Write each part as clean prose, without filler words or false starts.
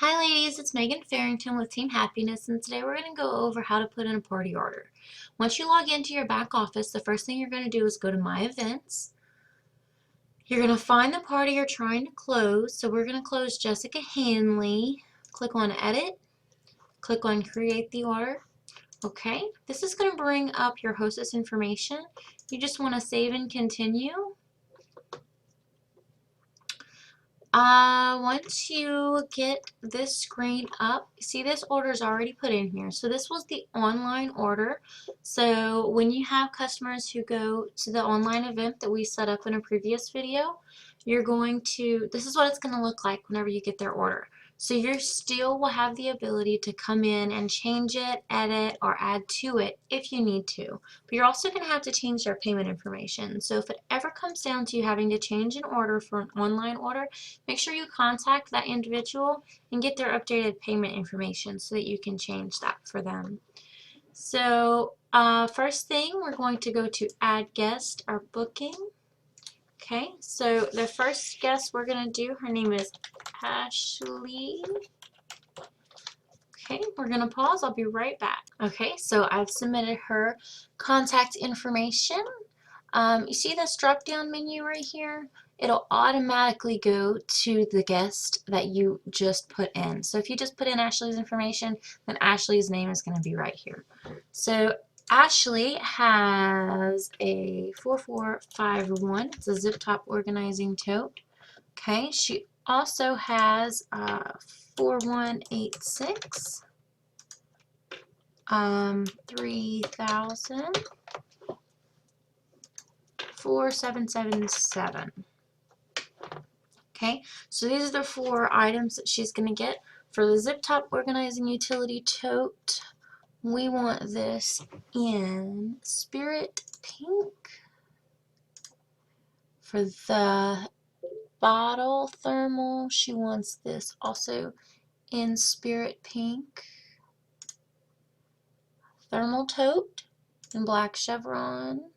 Hi ladies, it's Megan Farrington with Team Happiness, and today we're going to go over how to put in a party order. Once you log into your back office, the first thing you're going to do is go to My Events. You're going to find the party you're trying to close, so we're going to close Jessica Hanley. Click on Edit, click on Create the Order. Okay, this is going to bring up your hostess information. You just want to save and continue. Once you get this screen up, see this order is already put in here. So this was the online order. So when you have customers who go to the online event that we set up in a previous video, this is what it's going to look like whenever you get their order. So you still will have the ability to come in and change it, edit, or add to it if you need to. But you're also going to have to change their payment information. So if it ever comes down to you having to change an order for an online order, make sure you contact that individual and get their updated payment information so that you can change that for them. So first thing, we're going to go to Add Guest or Booking. Okay, so the first guest we're going to do, her name is Ashley. Okay, we're going to pause. I'll be right back. Okay, so I've submitted her contact information. You see this drop down menu right here? It'll automatically go to the guest that you just put in. So if you just put in Ashley's information, then Ashley's name is going to be right here. So Ashley has a 4451. It's a zip top organizing tote. Okay, she also has 4186, 3000, 4777. Okay, so these are the 4 items that she's going to get. For the zip top organizing utility tote, we want this in Spirit Pink. For the bottle thermal, she wants this also in Spirit Pink. Thermal tote in black chevron.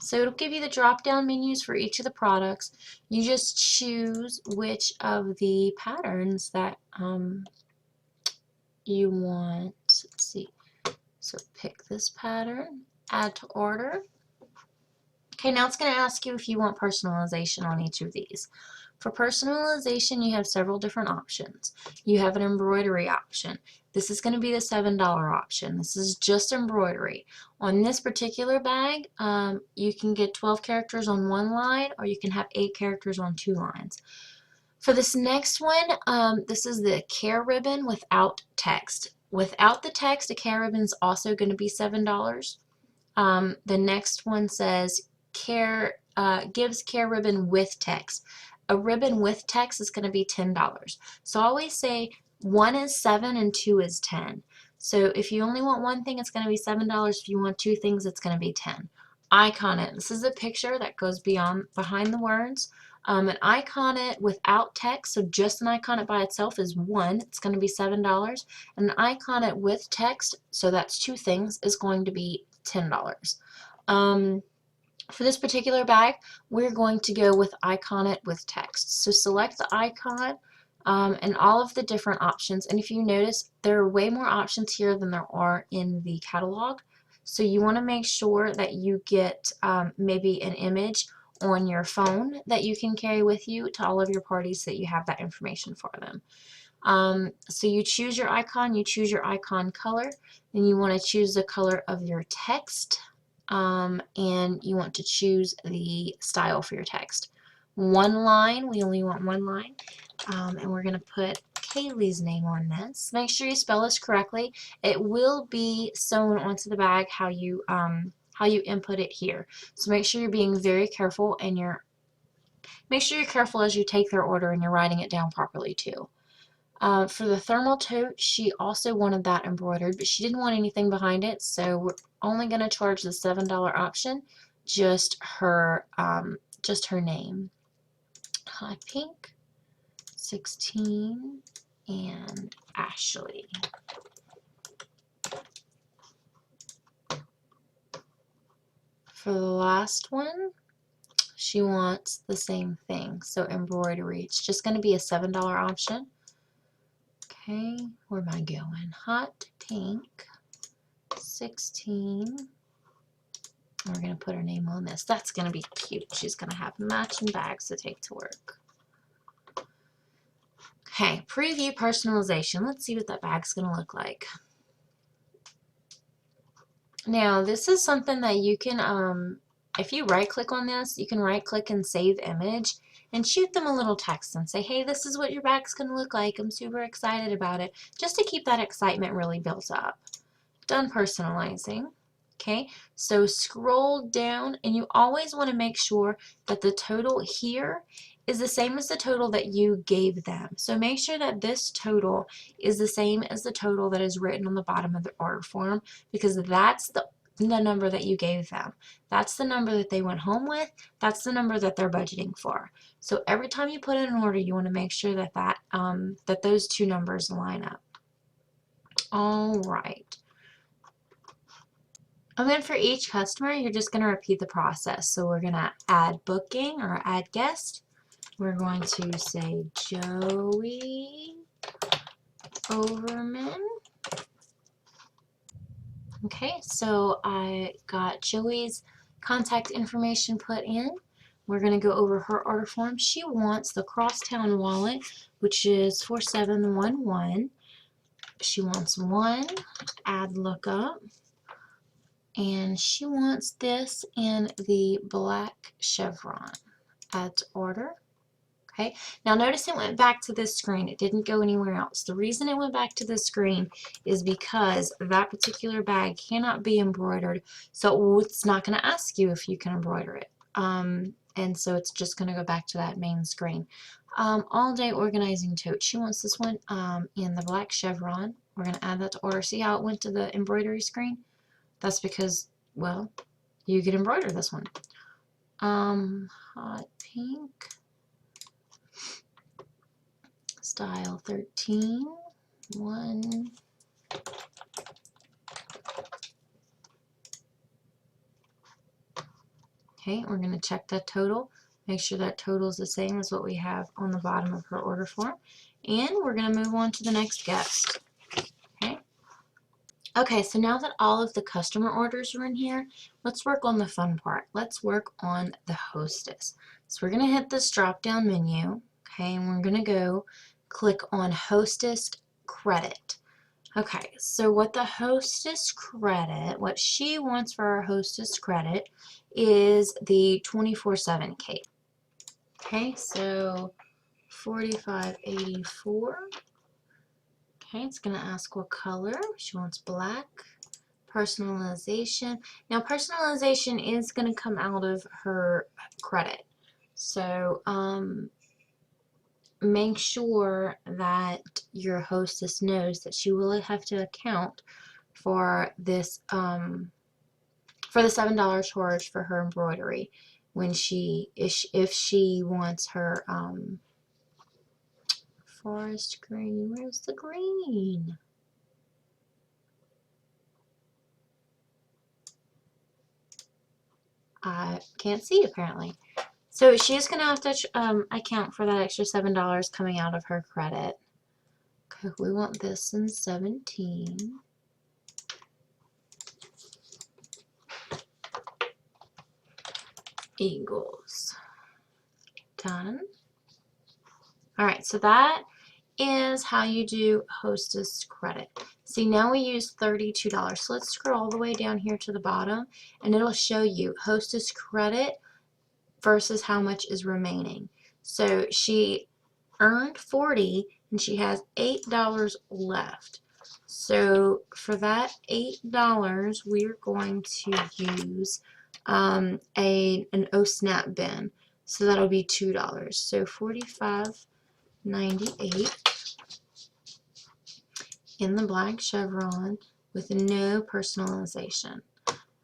So it'll give you the drop-down menus for each of the products. You just choose which of the patterns that you want. Let's see. So pick this pattern, add to order. Okay, now it's going to ask you if you want personalization on each of these. For personalization, you have several different options. You have an embroidery option. This is going to be the $7 option. This is just embroidery. On this particular bag, you can get 12 characters on one line, or you can have 8 characters on 2 lines. For this next one, this is the care ribbon without text. Without the text, a care ribbon is also going to be $7. The next one says gives care ribbon with text. A ribbon with text is going to be $10. So I always say 1 is 7 and 2 is 10. So if you only want one thing, it's going to be $7. If you want 2 things, it's going to be 10. Icon it. This is a picture that goes behind the words. An icon it without text, so just an icon it by itself is 1. It's going to be $7. And an icon it with text, so that's 2 things, is going to be $10. For this particular bag, we're going to go with icon it with text. So select the icon and all of the different options. And if you notice, there are way more options here than there are in the catalog. So you want to make sure that you get maybe an image on your phone that you can carry with you to all of your parties so that you have that information for them. So you choose your icon color, then you want to choose the color of your text. And you want to choose the style for your text. One line, we only want one line, and we're going to put Kaylee's name on this. Make sure you spell this correctly. It will be sewn onto the bag how you input it here. So make sure you're being very careful, and make sure you're careful as you take their order and you're writing it down properly too. For the thermal tote, she also wanted that embroidered, but she didn't want anything behind it, so we're only going to charge the $7 option, just her name. Hot Pink, 16, and Ashley. For the last one, she wants the same thing. So embroidery, it's just going to be a $7 option. Okay, where am I going? Hot pink, 16. We're going to put her name on this. That's going to be cute. She's going to have matching bags to take to work. Okay, preview personalization. Let's see what that bag's going to look like. Now, this is something that you can, if you right-click on this, you can right-click and save image and shoot them a little text and say, hey, this is what your bag's going to look like. I'm super excited about it, just to keep that excitement really built up. Done personalizing. Okay, so scroll down, and you always want to make sure that the total here is the same as the total that you gave them. So make sure that this total is the same as the total that is written on the bottom of the order form, because that's the number that you gave them. That's the number that they went home with. That's the number that they're budgeting for. So every time you put in an order, you want to make sure that that those two numbers line up. All right. And then for each customer, you're just going to repeat the process. So we're going to add booking or add guest. We're going to say Joey Overman. Okay, so I got Joey's contact information put in. We're going to go over her order form. She wants the Crosstown wallet, which is 4711. She wants one, add lookup. And she wants this in the black chevron. Add to order. Okay, now notice it went back to this screen. It didn't go anywhere else. The reason it went back to this screen is because that particular bag cannot be embroidered, so it's not going to ask you if you can embroider it. And so it's just going to go back to that main screen. All day organizing tote. She wants this one in the black chevron. We're going to add that to order. See how it went to the embroidery screen? That's because, well, you could embroider this one. Hot pink. Style 13. 1. Okay, we're going to check that total. Make sure that total is the same as what we have on the bottom of her order form. And we're going to move on to the next guest. Okay, so now that all of the customer orders are in here, let's work on the fun part. Let's work on the hostess. So we're going to hit this drop-down menu, okay, and we're going to go click on Hostess Credit. Okay, so what the hostess credit, what she wants for our hostess credit is the 24/7 cape. Okay, so 45.84. Okay, it's going to ask what color. She wants black. Personalization. Now, personalization is going to come out of her credit. So, make sure that your hostess knows that she will have to account for this, for the $7 charge for her embroidery when if she wants her, forest green. Where's the green? I can't see apparently. So she's going to have to account for that extra $7 coming out of her credit. Okay, we want this in 17. Eagles. Done. Alright, so that is how you do hostess credit. See, now we use $32. So let's scroll all the way down here to the bottom, and it'll show you hostess credit versus how much is remaining. So she earned $40 and she has $8 left. So for that $8, we're going to use an O-Snap bin. So that'll be $2. So $45.98 in the black chevron with no personalization.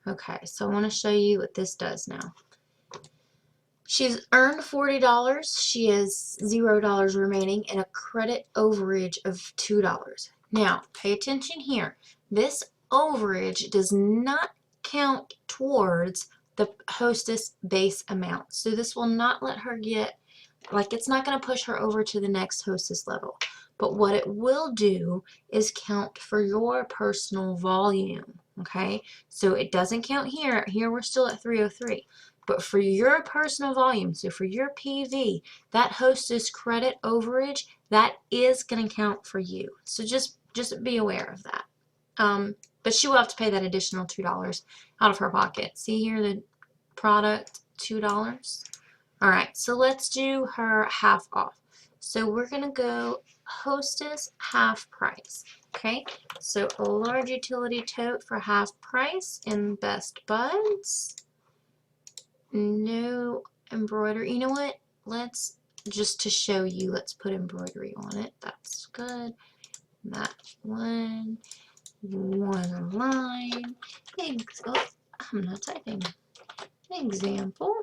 Okay, so I want to show you what this does now. She's earned $40. She has $0 remaining and a credit overage of $2. Now, pay attention here. This overage does not count towards the hostess base amount. So this will not let her get, like, it's not going to push her over to the next hostess level. But what it will do is count for your personal volume, okay? So it doesn't count here. Here we're still at 303. But for your personal volume, so for your PV, that hostess credit overage, that is going to count for you. So just be aware of that. But she will have to pay that additional $2 out of her pocket. See here, the product, $2. All right, so let's do her half off. So we're going to go hostess half price. Okay, so a large utility tote for half price in Best Buds. No embroidery. You know what? Let's, just to show you, let's put embroidery on it. That's good. That one line. Oh, I'm not typing. Example.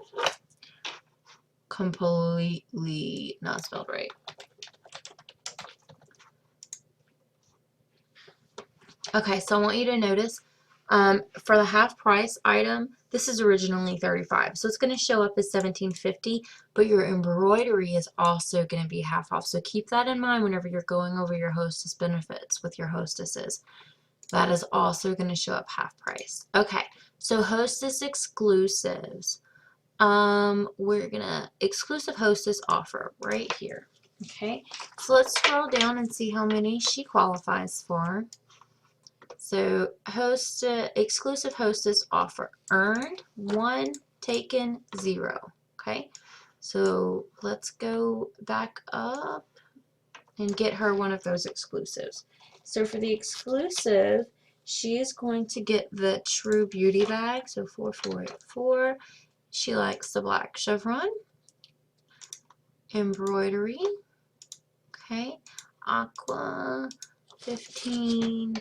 Completely not spelled right. Okay, so I want you to notice for the half price item, this is originally $35, so it's going to show up as $17.50, but your embroidery is also going to be half off. So keep that in mind whenever you're going over your hostess benefits with your hostesses. That is also going to show up half price. Okay, so hostess exclusives. We're gonna exclusive hostess offer right here. Okay, so let's scroll down and see how many she qualifies for. So exclusive hostess offer, earned 1, taken 0. Okay, so let's go back up and get her one of those exclusives. So for the exclusive, she is going to get the True Beauty bag, so 4484. She likes the black chevron, embroidery, okay, aqua, 15,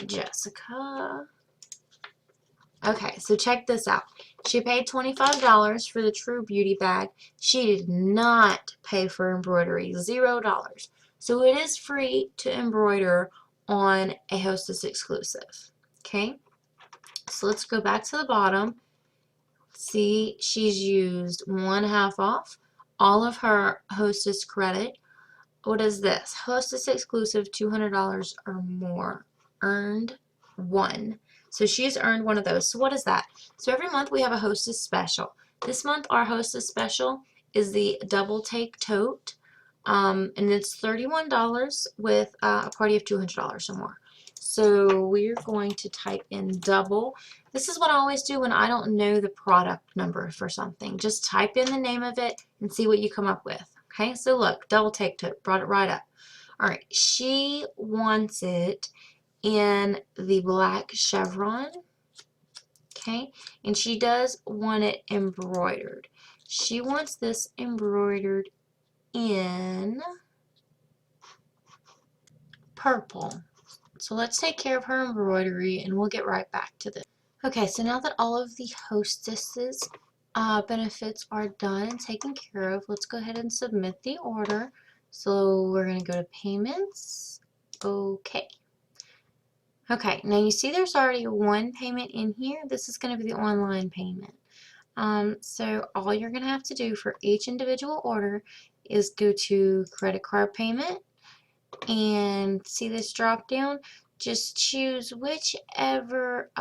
Jessica. Okay, so check this out. She paid $25 for the True Beauty bag. She did not pay for embroidery, $0. So it is free to embroider on a hostess exclusive, okay? So let's go back to the bottom. See, she's used 1 half off, all of her hostess credit. What is this? Hostess exclusive, $200 or more. Earned 1. So she's earned one of those. So what is that? So every month we have a hostess special. This month our hostess special is the double take tote. And it's $31 with a party of $200 or more. So we're going to type in double. This is what I always do when I don't know the product number for something. Just type in the name of it and see what you come up with. Okay, so look, double take tote, brought it right up. All right, she wants it in the black chevron. Okay, and she does want it embroidered. She wants this embroidered in purple. So let's take care of her embroidery and we'll get right back to this. Okay, so now that all of the hostesses benefits are done and taken care of, let's go ahead and submit the order. So we're going to go to payments. Okay. Okay, now you see there's already one payment in here. This is going to be the online payment. So all you're going to have to do for each individual order is go to credit card payment and see this drop down. Just choose whichever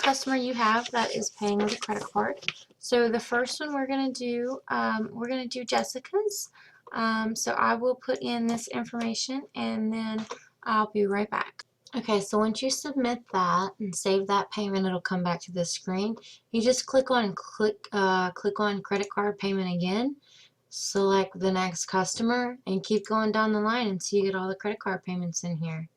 customer you have that is paying with a credit card. So the first one we're going to do Jessica's. So I will put in this information and then I'll be right back. Okay, so once you submit that and save that payment, it'll come back to this screen. You just click on credit card payment again, select the next customer, and keep going down the line until you get all the credit card payments in here.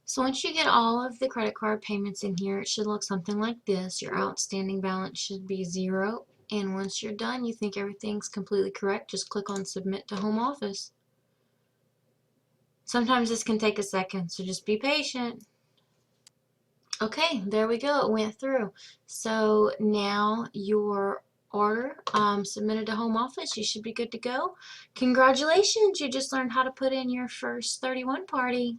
So once you get all of the credit card payments in here, it should look something like this. Your outstanding balance should be 0. And once you're done, you think everything's completely correct, just click on Submit to Home Office. Sometimes this can take a second, so just be patient. Okay, there we go. It went through. So now your order submitted to Home Office. You should be good to go. Congratulations, you just learned how to put in your first 31 party.